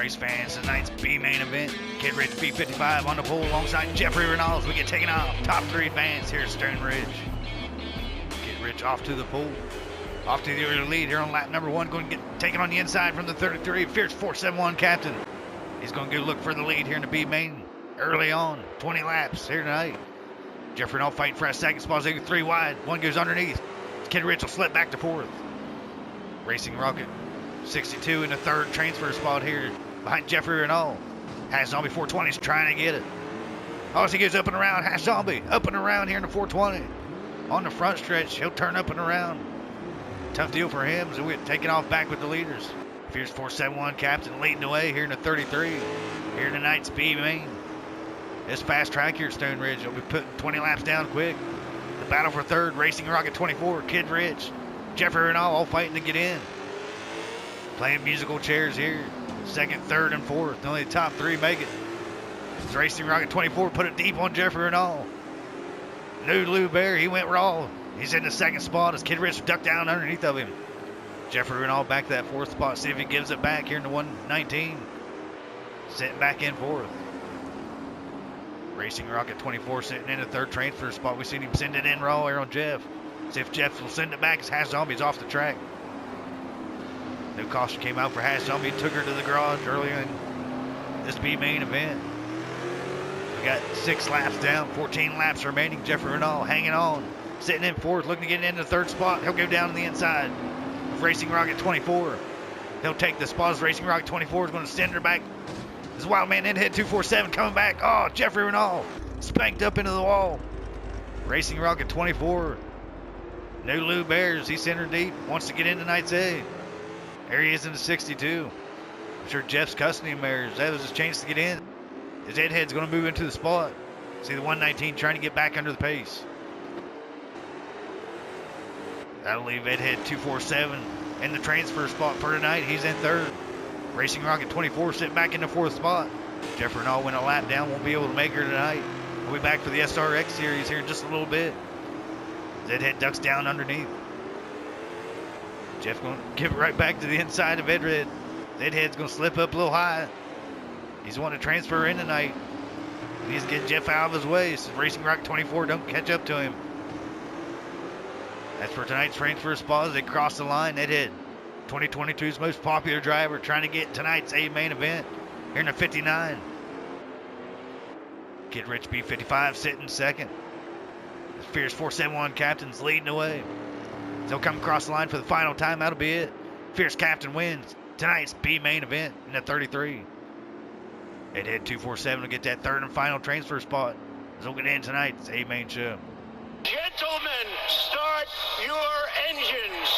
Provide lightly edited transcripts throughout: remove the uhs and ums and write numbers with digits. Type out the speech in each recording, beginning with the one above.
race fans, tonight's B main event. Kid Rich B55 on the pole alongside Jeffrey Reynolds. We get taken off. Top three fans here at Stoneridge. Kid Rich off to the pole. Off to the early lead here on lap number one. Going to get taken on the inside from the 33. Fierce 471 captain. He's going to go look for the lead here in the B main early on. 20 laps here tonight. Jeffrey Reynolds fighting for a second spot. They go three wide. One goes underneath. Kid Rich will slip back to fourth. Racing Rocket 62 in the third transfer spot here behind Jeffrey Reynolds. Hash Zombie 420 is trying to get it. Oh, as he goes up and around, Hash Zombie up and around here in the 420. On the front stretch, he'll turn up and around. Tough deal for him, so we're taking off back with the leaders. Fierce 471 captain leading the way here in the 33. Here tonight's B main. It's fast track here at Stoneridge. They'll be putting 20 laps down quick. The battle for third, Racing Rocket 24, Kid Rich, Jeffrey Reynolds all fighting to get in. Playing musical chairs here. Second, third, and fourth. Only the top three make it. It's Racing Rocket 24 put it deep on Jeffrey Reynolds. New Lou Bear, he went raw. He's in the second spot as Kid Rich ducked down underneath of him. Jeffrey Reynolds back to that fourth spot. See if he gives it back here in the 119. Sitting back in fourth. Racing Rocket 24 sitting in the third transfer spot. We've seen him send it in raw here on Jeff. See if Jeff will send it back as Hash Zombie's off the track. No caution came out for Hash Zombie. Took her to the garage earlier in this B main event. We got 6 laps down, 14 laps remaining. Jeffrey Reynolds hanging on. Sitting in fourth, looking to get into the third spot. He'll go down to the inside of Racing Rocket 24. He'll take the spot as Racing Rocket 24 is going to send her back. This Wild Man in head 247 coming back. Oh, Jeffrey Reynolds spanked up into the wall. Racing Rocket 24. No Lou Bears. He's center deep. Wants to get in tonight's A. There he is in the 62. I'm sure Jeff's cussing him there. That was his chance to get in. His head's going to move into the spot. See the 119 trying to get back under the pace. That'll leave Edhead 247 in the transfer spot for tonight. He's in third. Racing Rocket 24 sitting back in the fourth spot. Jeffrey Reynolds went a lap down. Won't be able to make her tonight. We'll be back for the SRX series here in just a little bit. Edhead ducks down underneath. Jeff going to give it right back to the inside of Edhead. Edhead's going to slip up a little high. He's wanting to transfer in tonight. He's getting Jeff out of his way so Racing Rocket 24 don't catch up to him. That's for tonight's transfer spot as they cross the line. Edhead, 2022's most popular driver, trying to get tonight's A main event here in the 59. Kid Rich B55 sitting second. The Fierce 471 captain's leading the way. They'll come across the line for the final time. That'll be it. Fierce captain wins tonight's B main event in the 33. Edhead 247 will get that third and final transfer spot as we'll get in tonight's A main show. Gentlemen, start your engines.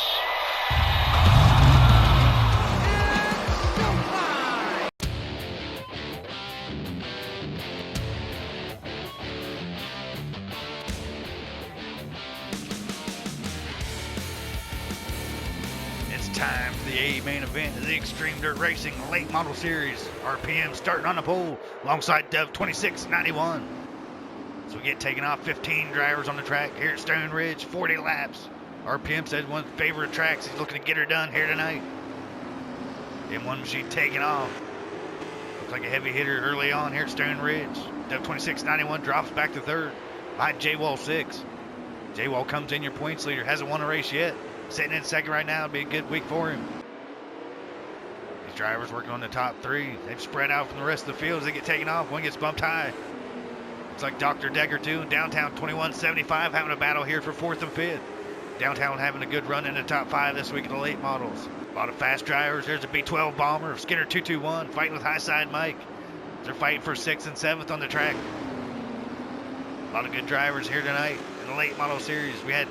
It's time for the A main event of the Xtreme Dirt Racing Late Model Series. RPM starting on the pole alongside Dove 2691. So we get taken off 15 drivers on the track here at Stoneridge, 40 laps. RPM says one of his favorite tracks. He's looking to get her done here tonight. And one machine taking off. Looks like a heavy hitter early on here at Stoneridge. Dove 2691 drops back to third behind J-Wall 6. J-Wall comes in your points leader. Hasn't won a race yet. Sitting in second right now. It'll be a good week for him. These drivers working on the top three. They've spread out from the rest of the field as they get taken off. One gets bumped high. Looks like Dr. Decker 2 and Downtown 2175 having a battle here for fourth and fifth. Downtown having a good run in the top 5 this week in the late models. A lot of fast drivers. There's a B12 bomber, Skinner 221 fighting with High Side Mike. They're fighting for 6th and 7th on the track. A lot of good drivers here tonight in the late model series. We had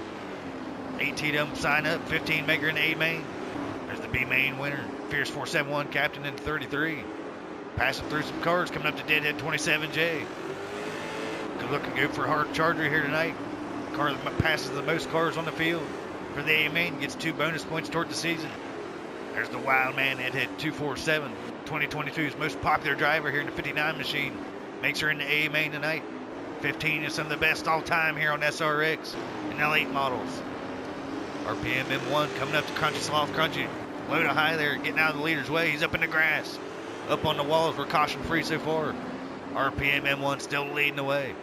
18 of them sign up, 15 maker in the A main. There's the B main winner, Fierce 471 captain in 33. Passing through some cars, coming up to Deadhead 27J. Good looking good for Hard Charger here tonight. Car that passes the most cars on the field for the A main gets 2 bonus points toward the season. There's the Wild Man Edhead 247, 2022's most popular driver here in the 59 machine. Makes her in the A main tonight. 15 is some of the best all time here on SRX in the late models. RPM M1 coming up to Crunchy Sloth Crunchy. Load of high there, getting out of the leader's way. He's up in the grass. Up on the walls, we're caution-free so far. RPM M1 still leading the way.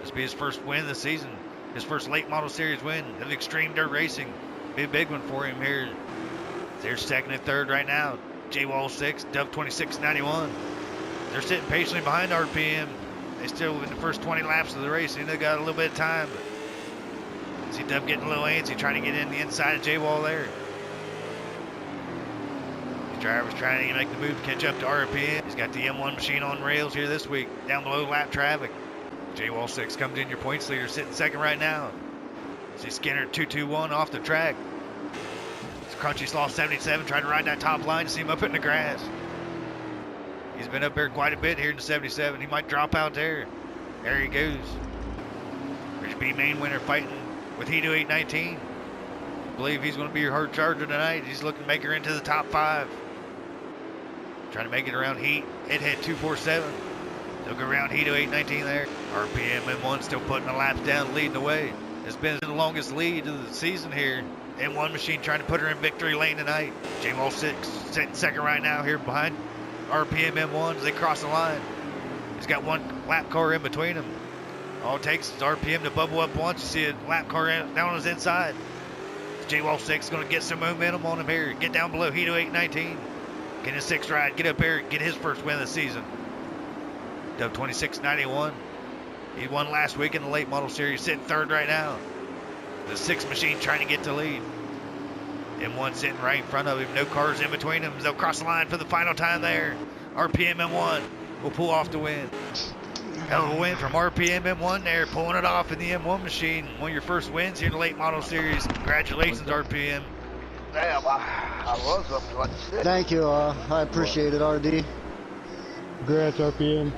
This will be his first win of the season. His first late model series win of Xtreme Dirt Racing. Be a big one for him here. They're second and third right now. J-Wall 6, Dove 2691. They're sitting patiently behind RPM. They still in the first 20 laps of the race, and they got a little bit of time. But see Dove getting a little antsy, trying to get in the inside of J-Wall there. The driver's trying to make the move to catch up to RPM. He's got the M1 machine on rails here this week, down below lap traffic. J-Wall 6 comes in, your points leader, sitting second right now. See Skinner 221 off the track. Crunchy Slaw 77 trying to ride that top line to see him up in the grass. He's been up there quite a bit here in the 77. He might drop out there. There he goes. Rich B main winner fighting with Hito 819. I believe he's going to be your hard charger tonight. He's looking to make her into the top 5. Trying to make it around Heat. It had 247. They'll go around Hito 819 there. RPM M1 still putting the laps down, leading the way. It's been the longest lead of the season here. M1 machine trying to put her in victory lane tonight. J-Wall 6 sitting second right now here behind RPM M1 as they cross the line. He's got one lap car in between them. All it takes is RPM to bubble up once. You see a lap car down on his inside. J-Wall 6 is going to get some momentum on him here. Get down below Hito 819. Get his 6th ride. Get up here. Get his first win of the season. Dub 2691. He won last week in the late model series. Sitting third right now. The 6 machine trying to get to lead. M1 sitting right in front of him. No cars in between them. They'll cross the line for the final time there. RPM M1 will pull off the win. Hell of a win from RPM M1 there, pulling it off in the M1 machine. One of your first wins here in the late model series. Congratulations, RPM. Damn, I was up to what you said. Thank you. I appreciate it, RD. Congrats, RPM.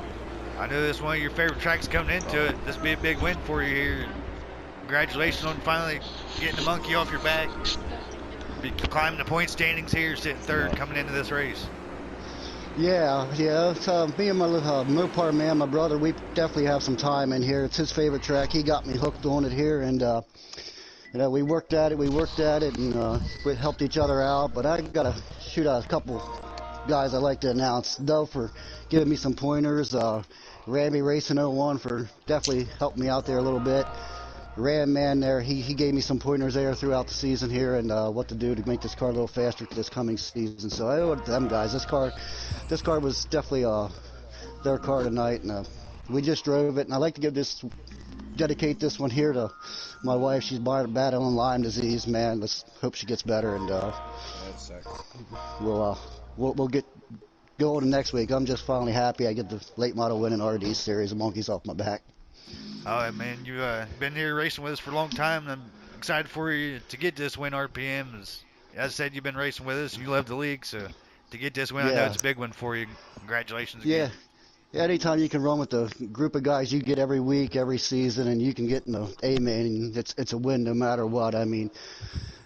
I know this is one of your favorite tracks coming into it. This will be a big win for you here. Congratulations on finally getting the monkey off your back. Be climbing the point standings here, sitting third coming into this race. Yeah. It's, me and my Mopar man, my brother, we definitely have some time in here. It's his favorite track. He got me hooked on it here, and you know, we worked at it, and we helped each other out. But I got to shoot out a couple guys I'd like to announce. Dove for giving me some pointers. Rammy Racing 01 for definitely helping me out there a little bit. Ram man there, he gave me some pointers there throughout the season here, and what to do to make this car a little faster for this coming season. So I owe it to them guys. This car was definitely their car tonight, and we just drove it. And I'd like to dedicate this one here to my wife. She's battling Lyme disease, man. Let's hope she gets better, and we'll get going next week. I'm just finally happy I get the late model win in RD series. The monkey's off my back. Oh man, you've been here racing with us for a long time, and I'm excited for you to get this win. RPM, as I said, you've been racing with us. You love the league, so to get this win, I know it's a big one for you. Congratulations again. Yeah, anytime you can run with the group of guys you get every week, every season, and you can get in the A-main, it's a win no matter what. I mean,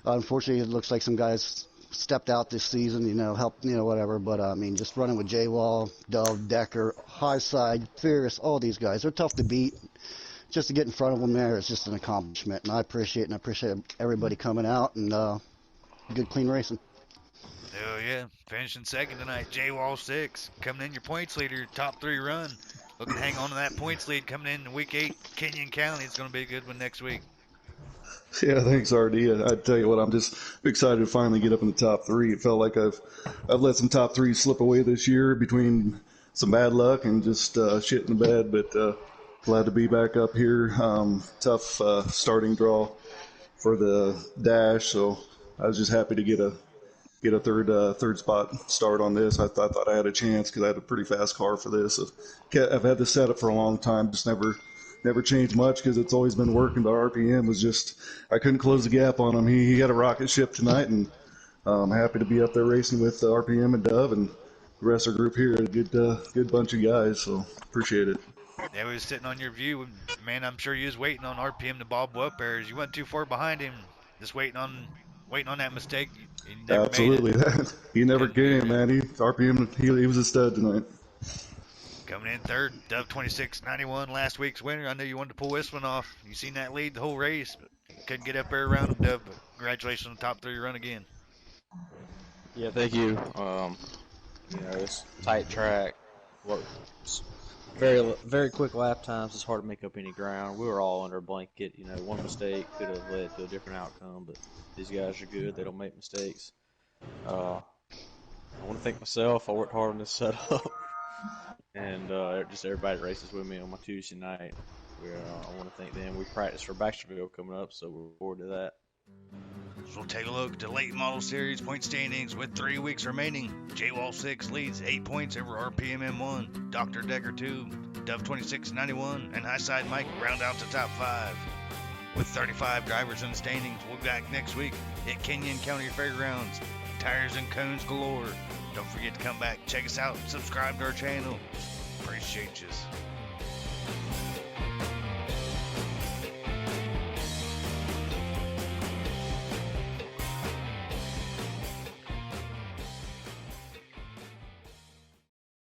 unfortunately, it looks like some guys stepped out this season, helped, whatever. But, I mean, just running with J-Wall, Dove, Decker, Highside, Fierce, all these guys. They're tough to beat. Just to get in front of them there is just an accomplishment. And I appreciate everybody coming out and good, clean racing. Oh, yeah. Finishing second tonight, J-Wall 6. Coming in your points leader, top 3 run. Looking to hang on to that points lead coming in week 8, Kenyon County. It's going to be a good one next week. Yeah, thanks, RD. I tell you what, I'm just excited to finally get up in the top 3. It felt like I've let some top 3s slip away this year between some bad luck and just shit in the bed, but glad to be back up here. Tough starting draw for the dash, so I was just happy to get a third spot start on this. I thought I had a chance because I had a pretty fast car for this. I've had this setup for a long time, just never changed much because it's always been working. But RPM was just, I couldn't close the gap on him. He had a rocket ship tonight, and I'm happy to be up there racing with RPM and Dove and the rest of the group here. A good bunch of guys, so appreciate it. Yeah, we was sitting on your view, man. I'm sure you was waiting on RPM to bob up there. You went too far behind him, just waiting on that mistake. He never Absolutely, made it. He never came, man. He was a stud tonight. Coming in third, Dove 2691, last week's winner. I knew you wanted to pull this one off. You seen that lead the whole race, but couldn't get up there around him, Dove. But congratulations on the top 3 run again. Yeah, thank you. You know, it's a tight track. Very quick lap times. It's hard to make up any ground. We were all under a blanket. You know, one mistake could have led to a different outcome, but these guys are good. They don't make mistakes. I want to thank myself. I worked hard on this setup, and just everybody that races with me on my Tuesday night. I want to thank them. We practice for Baxterville coming up, so we're forward to that. So we'll take a look at the late model series point standings with 3 weeks remaining. J-Wall 6 leads 8 points over RPM M1, Dr. Decker 2, Dove 2691, and Highside Mike round out the top 5. With 35 drivers in the standings, we'll be back next week at Kenyon County Fairgrounds. Tires and cones galore. Don't forget to come back, check us out, subscribe to our channel. Appreciate you.